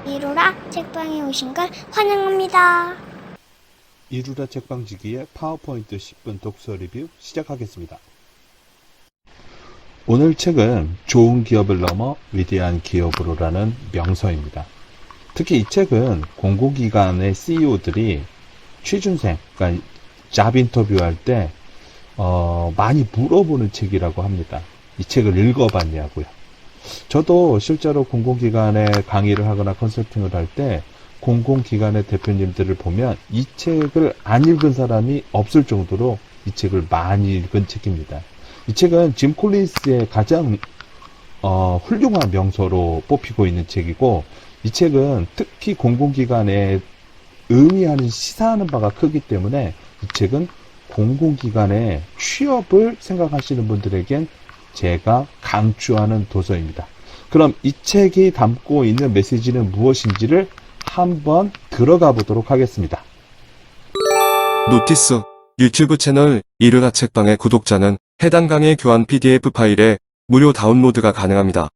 이루라 책방에 오신 걸 환영합니다. 이루라 책방지기의 파워포인트 10분 독서 리뷰 시작하겠습니다. 오늘 책은 좋은 기업을 넘어 위대한 기업으로라는 명서입니다. 특히 이 책은 공공기관의 CEO들이 취준생, 그러니까 잡 인터뷰할 때 많이 물어보는 책이라고 합니다. 이 책을 읽어봤냐고요. 저도 실제로 공공기관에 강의를 하거나 컨설팅을 할 때 공공기관의 대표님들을 보면 이 책을 안 읽은 사람이 없을 정도로 이 책을 많이 읽은 책입니다. 이 책은 짐 콜린스의 가장 훌륭한 명서로 뽑히고 있는 책이고, 이 책은 특히 공공기관에 의미하는 시사하는 바가 크기 때문에 이 책은 공공기관의 취업을 생각하시는 분들에겐 제가 강추하는 도서입니다. 그럼 이 책이 담고 있는 메시지는 무엇인지를 한번 들어가 보도록 하겠습니다. 노티스, 유튜브 채널 이루라 책방의 구독자는 해당 강의 교환 PDF 파일에 무료 다운로드가 가능합니다.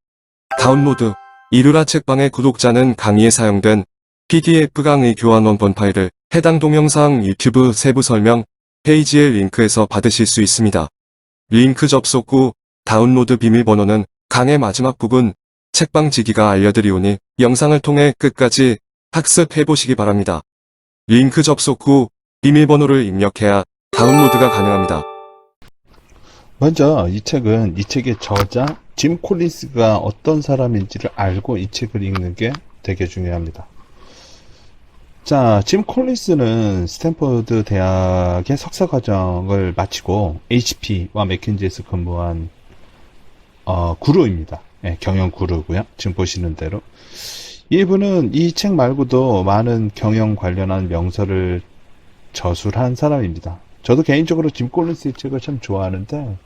다운로드, 이루라 책방의 구독자는 강의에 사용된 PDF 강의 교환 원본 파일을 해당 동영상 유튜브 세부 설명 페이지의 링크에서 받으실 수 있습니다. 링크 접속 후 다운로드 비밀번호는 강의 마지막 부분 책방지기가 알려드리오니 영상을 통해 끝까지 학습해보시기 바랍니다. 링크 접속 후 비밀번호를 입력해야 다운로드가 가능합니다. 먼저 이 책의 저자 짐 콜린스가 어떤 사람인지를 알고 이 책을 읽는 게 되게 중요합니다. 자, 짐 콜린스는 스탠퍼드 대학의 석사 과정을 마치고 HP와 맥킨지에서 근무한 구루입니다. 네, 경영 구루고요. 지금 보시는 대로 이분은 이 책 말고도 많은 경영 관련한 명서를 저술한 사람입니다. 저도 개인적으로 짐 콜린스의 책을 참 좋아하는데,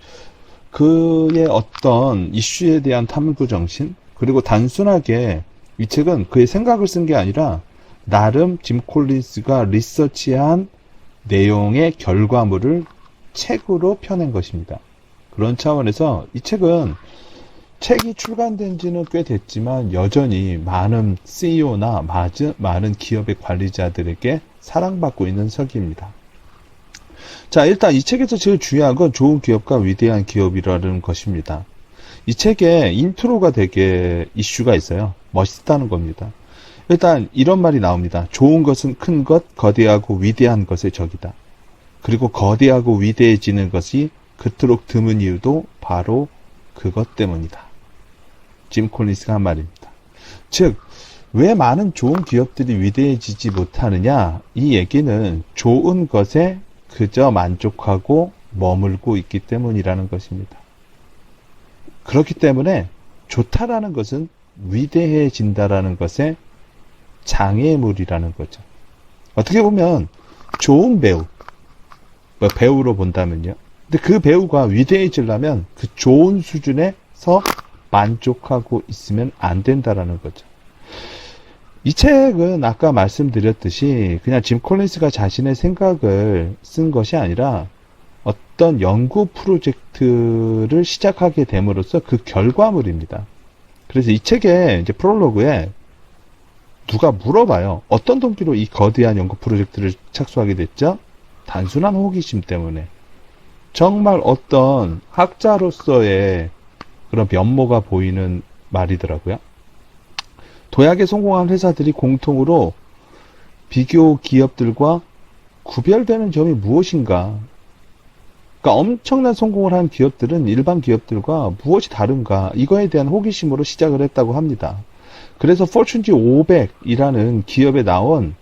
그의 어떤 이슈에 대한 탐구 정신, 그리고 단순하게 이 책은 그의 생각을 쓴 게 아니라 나름 짐 콜린스가 리서치한 내용의 결과물을 책으로 펴낸 것입니다. 그런 차원에서 이 책이 출간된 지는 꽤 됐지만 여전히 많은 CEO나 많은 기업의 관리자들에게 사랑받고 있는 서기입니다. 자, 일단 이 책에서 제일 중요한 건 좋은 기업과 위대한 기업이라는 것입니다. 이 책에 인트로가 되게 이슈가 있어요. 멋있다는 겁니다. 일단 이런 말이 나옵니다. 좋은 것은 큰 것, 거대하고 위대한 것의 적이다. 그리고 거대하고 위대해지는 것이 그토록 드문 이유도 바로 그것 때문이다. 짐 콜린스가 한 말입니다. 즉, 왜 많은 좋은 기업들이 위대해지지 못하느냐? 이 얘기는 좋은 것에 그저 만족하고 머물고 있기 때문이라는 것입니다. 그렇기 때문에 좋다라는 것은 위대해진다라는 것의 장애물이라는 거죠. 어떻게 보면 좋은 배우, 배우로 본다면요. 근데 그 배우가 위대해지려면 그 좋은 수준에서 만족하고 있으면 안 된다라는 거죠. 이 책은 아까 말씀드렸듯이 그냥 짐 콜린스가 자신의 생각을 쓴 것이 아니라 어떤 연구 프로젝트를 시작하게 됨으로써 그 결과물입니다. 그래서 이 책의 이제 프롤로그에 누가 물어봐요. 어떤 동기로 이 거대한 연구 프로젝트를 착수하게 됐죠? 단순한 호기심 때문에. 정말 어떤 학자로서의 그런 면모가 보이는 말이더라고요. 도약에 성공한 회사들이 공통으로 비교 기업들과 구별되는 점이 무엇인가? 그러니까 엄청난 성공을 한 기업들은 일반 기업들과 무엇이 다른가? 이거에 대한 호기심으로 시작을 했다고 합니다. 그래서 포춘지 500이라는 기업에 나온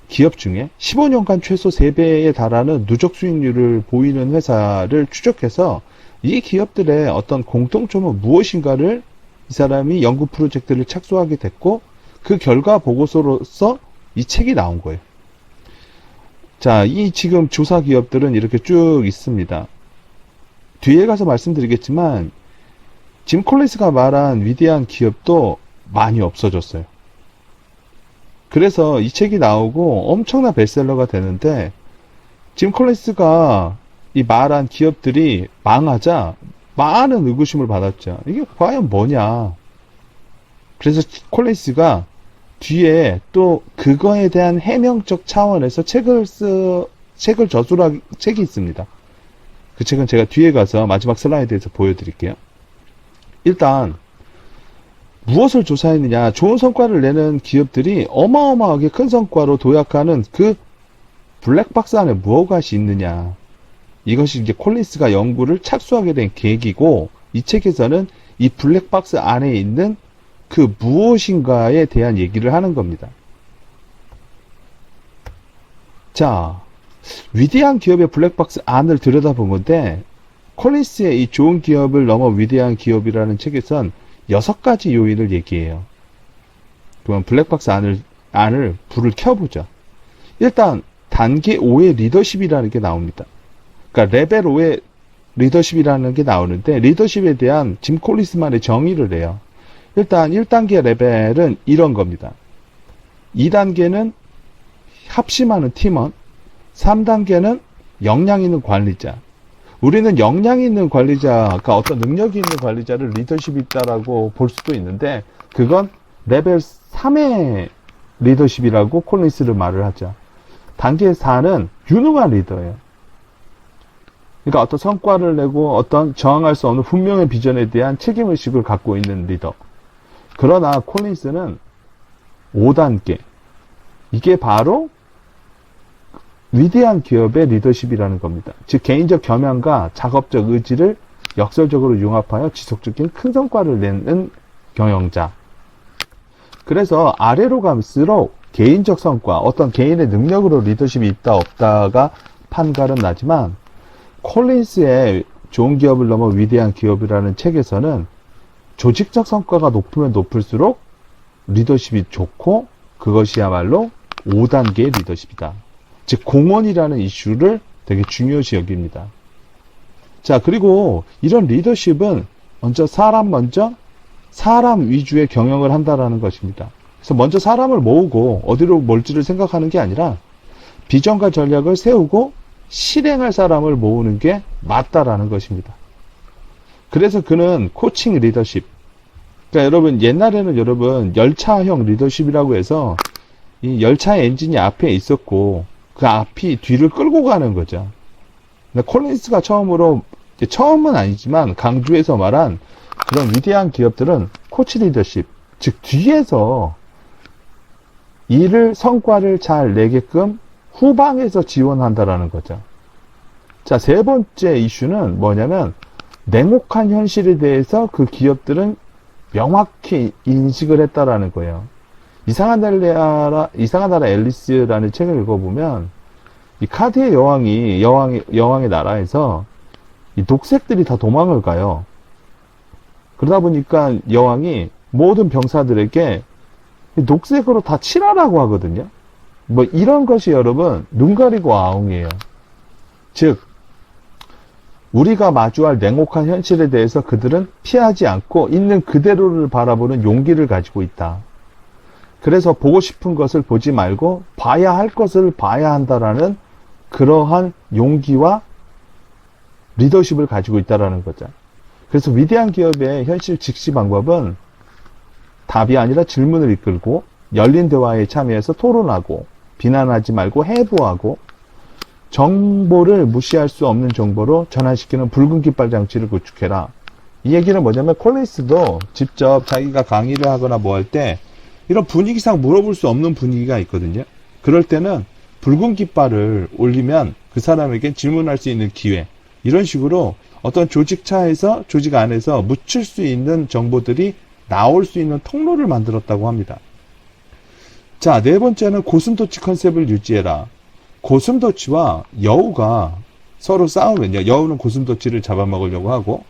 기업 중에 15년간 최소 3배에 달하는 누적 수익률을 보이는 회사를 추적해서 이 기업들의 어떤 공통점은 무엇인가를 이 사람이 연구 프로젝트를 착수하게 됐고, 그 결과 보고서로서 이 책이 나온 거예요. 자, 이 지금 조사 기업들은 이렇게 쭉 있습니다. 뒤에 가서 말씀드리겠지만 짐 콜린스가 말한 위대한 기업도 많이 없어졌어요. 그래서 이 책이 나오고 엄청난 베스트셀러가 되는데, 짐 콜린스가 이 말한 기업들이 망하자 많은 의구심을 받았죠. 이게 과연 뭐냐? 그래서 콜린스가 뒤에 또 그거에 대한 해명적 차원에서 책을 저술한 책이 있습니다. 그 책은 제가 뒤에 가서 마지막 슬라이드에서 보여드릴게요. 일단 무엇을 조사했느냐, 좋은 성과를 내는 기업들이 어마어마하게 큰 성과로 도약하는 그 블랙박스 안에 무엇이 있느냐, 이것이 이제 콜린스가 연구를 착수하게 된 계기고, 이 책에서는 이 블랙박스 안에 있는 그 무엇인가에 대한 얘기를 하는 겁니다. 자, 위대한 기업의 블랙박스 안을 들여다본 건데, 콜린스의 이 좋은 기업을 넘어 위대한 기업이라는 책에선 6가지 요인을 얘기해요. 그럼 블랙박스 안을 불을 켜보죠. 일단 단계 5의 리더십이라는 게 나옵니다. 그러니까 레벨 5의 리더십이라는 게 나오는데, 리더십에 대한 짐 콜린스만의 정의를 해요. 일단 1단계 레벨은 이런 겁니다. 2단계는 합심하는 팀원, 3단계는 역량 있는 관리자. 우리는 역량 있는 관리자가, 어떤 능력이 있는 관리자를 리더십이 있다라고 볼 수도 있는데, 그건 레벨 3의 리더십이라고 콜린스를 말을 하죠. 단계 4는 유능한 리더예요. 그러니까 어떤 성과를 내고 어떤 저항할 수 없는 분명한 비전에 대한 책임의식을 갖고 있는 리더. 그러나 콜린스는 5단계. 이게 바로 위대한 기업의 리더십이라는 겁니다. 즉, 개인적 겸양과 작업적 의지를 역설적으로 융합하여 지속적인 큰 성과를 내는 경영자. 그래서 아래로 갈수록 개인적 성과, 어떤 개인의 능력으로 리더십이 있다 없다가 판가름 나지만, 콜린스의 좋은 기업을 넘어 위대한 기업이라는 책에서는 조직적 성과가 높으면 높을수록 리더십이 좋고, 그것이야말로 5단계의 리더십이다. 즉, 공헌이라는 이슈를 되게 중요시 여깁니다. 자, 그리고 이런 리더십은 먼저 사람 위주의 경영을 한다라는 것입니다. 그래서 먼저 사람을 모으고 어디로 몰지를 생각하는 게 아니라 비전과 전략을 세우고 실행할 사람을 모으는 게 맞다라는 것입니다. 그래서 그는 코칭 리더십. 그러니까 여러분, 옛날에는 여러분 열차형 리더십이라고 해서 이 열차의 엔진이 앞에 있었고 그 앞이 뒤를 끌고 가는 거죠. 근데 콜린스가 처음은 아니지만 강조해서 말한 그런 위대한 기업들은 코치 리더십, 즉 뒤에서 성과를 잘 내게끔 후방에서 지원한다라는 거죠. 자, 세 번째 이슈는 뭐냐면, 냉혹한 현실에 대해서 그 기업들은 명확히 인식을 했다라는 거예요. 이상한 나라 앨리스라는 책을 읽어보면, 이 카드의 여왕의 나라에서 이 녹색들이 다 도망을 가요. 그러다 보니까 여왕이 모든 병사들에게 녹색으로 다 칠하라고 하거든요. 뭐 이런 것이 여러분 눈 가리고 아웅이에요. 즉, 우리가 마주할 냉혹한 현실에 대해서 그들은 피하지 않고 있는 그대로를 바라보는 용기를 가지고 있다. 그래서 보고 싶은 것을 보지 말고 봐야 할 것을 봐야 한다라는 그러한 용기와 리더십을 가지고 있다라는 거죠. 그래서 위대한 기업의 현실 직시 방법은 답이 아니라 질문을 이끌고 열린 대화에 참여해서 토론하고 비난하지 말고 해부하고 정보를 무시할 수 없는 정보로 전환시키는 붉은 깃발 장치를 구축해라. 이 얘기는 뭐냐면 콜린스도 직접 자기가 강의를 하거나 뭐 할 때 이런 분위기상 물어볼 수 없는 분위기가 있거든요. 그럴 때는 붉은 깃발을 올리면 그 사람에게 질문할 수 있는 기회, 이런 식으로 어떤 조직 차에서 조직 안에서 묻힐 수 있는 정보들이 나올 수 있는 통로를 만들었다고 합니다. 자, 네 번째는 고슴도치 컨셉을 유지해라. 고슴도치와 여우가 서로 싸우면요, 여우는 고슴도치를 잡아먹으려고 하고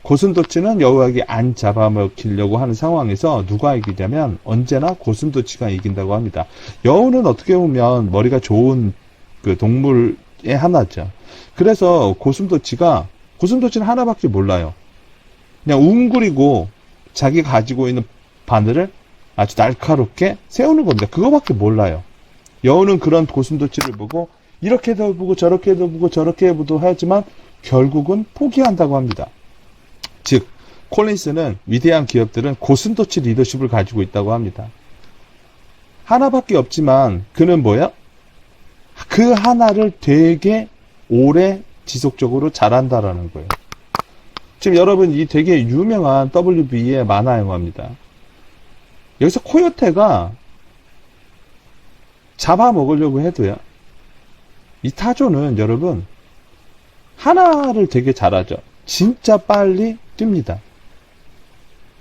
고슴도치는 여우에게 안 잡아먹히려고 하는 상황에서 누가 이기냐면 언제나 고슴도치가 이긴다고 합니다. 여우는 어떻게 보면 머리가 좋은 그 동물의 하나죠. 그래서 고슴도치는 하나밖에 몰라요. 그냥 웅그리고 자기가 가지고 있는 바늘을 아주 날카롭게 세우는 겁니다. 그거밖에 몰라요. 여우는 그런 고슴도치를 보고 이렇게도 해보고 저렇게도 해보고 저렇게 해보도 하지만 결국은 포기한다고 합니다. 즉, 콜린스는 위대한 기업들은 고슴도치 리더십을 가지고 있다고 합니다. 하나밖에 없지만 그는 뭐야? 그 하나를 되게 오래 지속적으로 잘한다라는 거예요. 지금 여러분 이 되게 유명한 WB의 만화 영화입니다. 여기서 코요테가 잡아먹으려고 해도요. 이 타조는 여러분 하나를 되게 잘하죠. 진짜 빨리 뜁니다.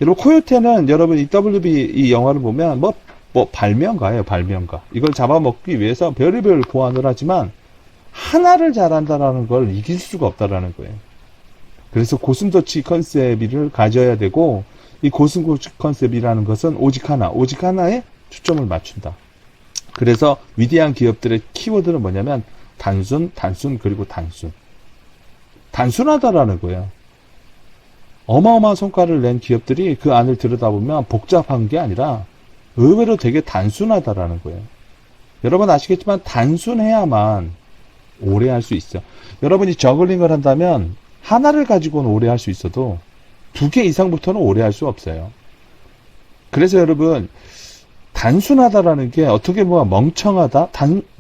여러분 코요테는 여러분 이 WB 이 영화를 보면 뭐 발명가예요. 발명가. 이걸 잡아먹기 위해서 별의별 고안을 하지만 하나를 잘한다라는 걸 이길 수가 없다라는 거예요. 그래서 고슴도치 컨셉을 가져야 되고 이 고슴도치 컨셉이라는 것은 오직 하나에 초점을 맞춘다. 그래서 위대한 기업들의 키워드는 뭐냐면 단순, 그리고 단순. 단순하다라는 거예요. 어마어마한 성과를 낸 기업들이 그 안을 들여다보면 복잡한 게 아니라 의외로 되게 단순하다라는 거예요. 여러분 아시겠지만 단순해야만 오래 할 수 있어요. 여러분이 저글링을 한다면 하나를 가지고는 오래 할 수 있어도 2개 이상부터는 오래 할 수 없어요. 그래서 여러분 단순하다라는 게 어떻게 보면 멍청하다,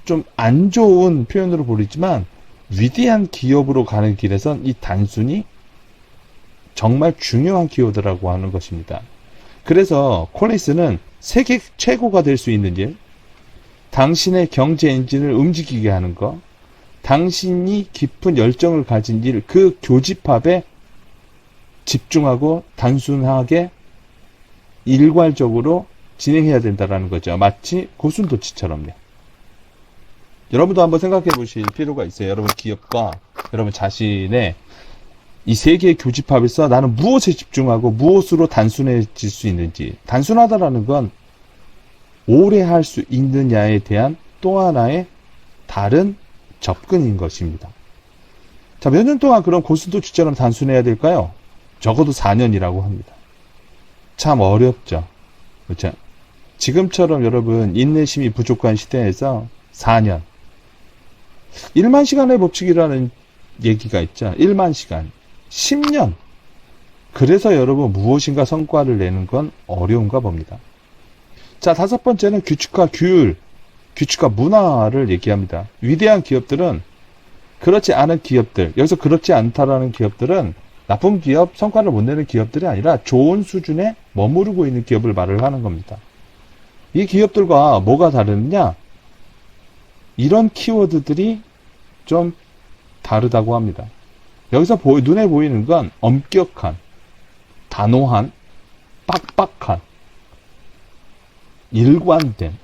좀 안 좋은 표현으로 보이지만 위대한 기업으로 가는 길에선 이 단순이 정말 중요한 키워드라고 하는 것입니다. 그래서 콜린스는 세계 최고가 될 수 있는 일, 당신의 경제 엔진을 움직이게 하는 것, 당신이 깊은 열정을 가진 일, 그 교집합에 집중하고 단순하게 일괄적으로 진행해야 된다는 거죠. 마치 고슴도치처럼요. 여러분도 한번 생각해 보실 필요가 있어요. 여러분 기업과 여러분 자신의 이 세 개의 교집합에서 나는 무엇에 집중하고 무엇으로 단순해질 수 있는지. 단순하다라는 건 오래 할 수 있느냐에 대한 또 하나의 다른 접근인 것입니다. 자, 몇 년 동안 그럼 고슴도치처럼 단순해야 될까요? 적어도 4년이라고 합니다. 참 어렵죠. 그렇죠? 지금처럼 여러분 인내심이 부족한 시대에서 4년. 1만 시간의 법칙이라는 얘기가 있죠. 1만 시간. 10년. 그래서 여러분 무엇인가 성과를 내는 건 어려운가 봅니다. 자, 5번째는 규칙과 규율, 규칙과 문화를 얘기합니다. 위대한 기업들은 그렇지 않은 기업들, 여기서 그렇지 않다라는 기업들은 나쁜 기업, 성과를 못 내는 기업들이 아니라 좋은 수준에 머무르고 있는 기업을 말을 하는 겁니다. 이 기업들과 뭐가 다르느냐? 이런 키워드들이 좀 다르다고 합니다. 여기서 눈에 보이는 건 엄격한, 단호한, 빡빡한, 일관된,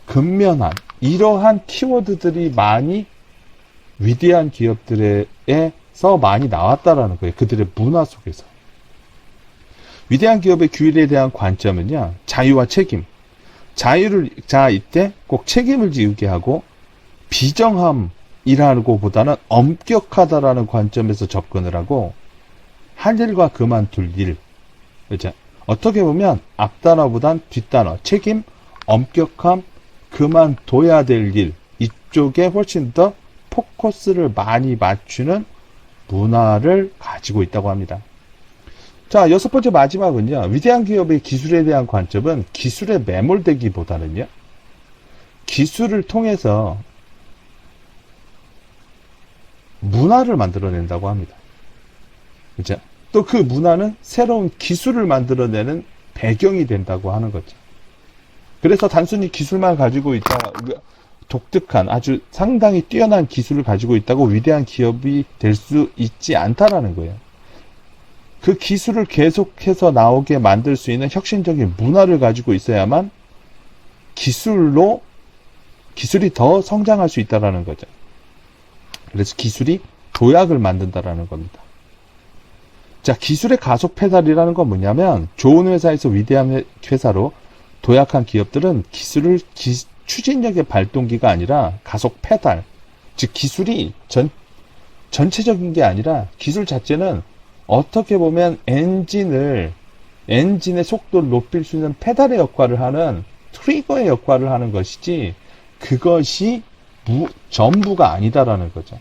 근면한 이러한 키워드들이 많이 위대한 기업들에서 많이 나왔다라는 거예요. 그들의 문화 속에서. 위대한 기업의 규율에 대한 관점은요. 자유와 책임. 이때 꼭 책임을 지우게 하고 비정함이라고 보다는 엄격하다라는 관점에서 접근을 하고 할 일과 그만둘 일. 그렇죠? 어떻게 보면 앞단어보단 뒷단어. 책임, 엄격함, 그만둬야 될 일. 이쪽에 훨씬 더 포커스를 많이 맞추는 문화를 가지고 있다고 합니다. 자, 6번째 마지막은요. 위대한 기업의 기술에 대한 관점은 기술에 매몰되기보다는요. 기술을 통해서 문화를 만들어낸다고 합니다. 그죠? 또 그 문화는 새로운 기술을 만들어내는 배경이 된다고 하는 거죠. 그래서 단순히 기술만 가지고 있다, 독특한 아주 상당히 뛰어난 기술을 가지고 있다고 위대한 기업이 될 수 있지 않다라는 거예요. 그 기술을 계속해서 나오게 만들 수 있는 혁신적인 문화를 가지고 있어야만 기술이 더 성장할 수 있다라는 거죠. 그래서 기술이 도약을 만든다라는 겁니다. 자, 기술의 가속 페달이라는 건 뭐냐면 좋은 회사에서 위대한 회사로 도약한 기업들은 기술을 추진력의 발동기가 아니라 가속 페달, 즉 기술이 전체적인 게 아니라 기술 자체는 어떻게 보면 엔진의 속도를 높일 수 있는 페달의 역할을 하는 트리거의 역할을 하는 것이지 그것이 전부가 아니다라는 거죠.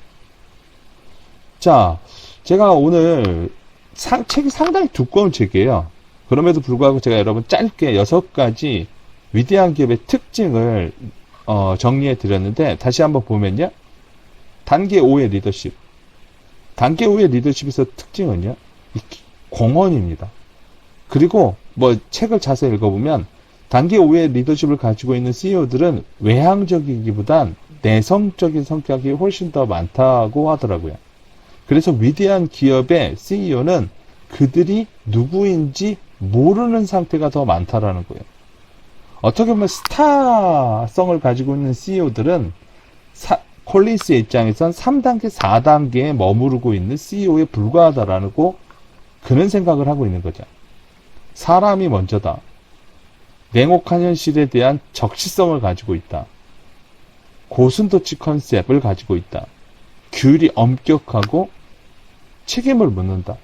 자, 제가 오늘 책이 상당히 두꺼운 책이에요. 그럼에도 불구하고 제가 여러분 짧게 6가지 위대한 기업의 특징을 정리해 드렸는데, 다시 한번 보면요. 단계 5의 리더십. 단계 5의 리더십에서 특징은요, 공헌입니다. 그리고 책을 자세히 읽어보면 단계 5의 리더십을 가지고 있는 CEO들은 외향적이기보단 내성적인 성격이 훨씬 더 많다고 하더라고요. 그래서 위대한 기업의 CEO는 그들이 누구인지 모르는 상태가 더 많다라는 거예요. 어떻게 보면 스타성을 가지고 있는 CEO들은 콜린스의 입장에선 3단계, 4단계에 머무르고 있는 CEO에 불과하다라고 그런 생각을 하고 있는 거죠. 사람이 먼저다. 냉혹한 현실에 대한 적시성을 가지고 있다. 고슴도치 컨셉을 가지고 있다. 규율이 엄격하고 책임을 묻는다.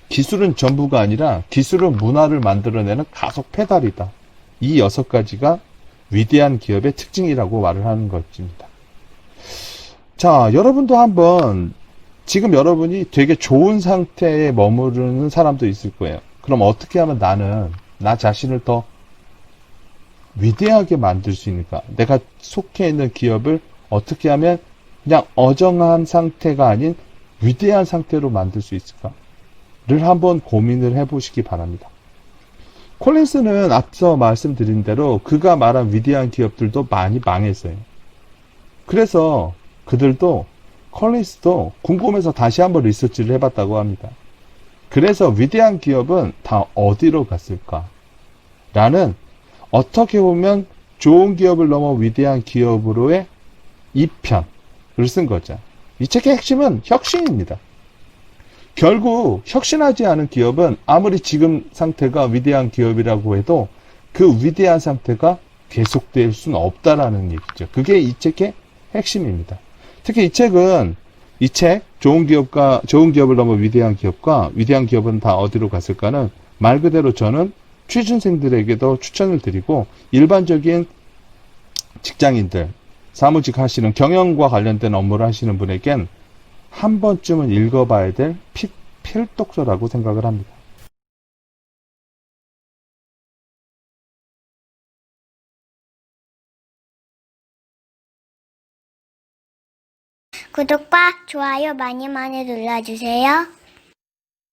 기술은 전부가 아니라 기술은 문화를 만들어내는 가속 페달이다. 이 6가지가 위대한 기업의 특징이라고 말을 하는 것입니다. 자, 여러분도 한번 지금 여러분이 되게 좋은 상태에 머무르는 사람도 있을 거예요. 그럼 어떻게 하면 나는 나 자신을 더 위대하게 만들 수 있는가? 내가 속해 있는 기업을 어떻게 하면 그냥 어정한 상태가 아닌 위대한 상태로 만들 수 있을까를 한번 고민을 해보시기 바랍니다. 콜린스는 앞서 말씀드린 대로 그가 말한 위대한 기업들도 많이 망했어요. 그래서 그들도 콜린스도 궁금해서 다시 한번 리서치를 해봤다고 합니다. 그래서 위대한 기업은 다 어디로 갔을까? 라는, 어떻게 보면 좋은 기업을 넘어 위대한 기업으로의 2편을 쓴 거죠. 이 책의 핵심은 혁신입니다. 결국 혁신하지 않은 기업은 아무리 지금 상태가 위대한 기업이라고 해도 그 위대한 상태가 계속될 수는 없다라는 얘기죠. 그게 이 책의 핵심입니다. 특히 이 책 좋은 기업을 넘어 위대한 기업과 위대한 기업은 다 어디로 갔을까는 말 그대로 저는 취준생들에게도 추천을 드리고, 일반적인 직장인들, 사무직 하시는 경영과 관련된 업무를 하시는 분에겐 한 번쯤은 읽어봐야 될 필독서라고 생각을 합니다. 구독과 좋아요 많이 많이 눌러주세요.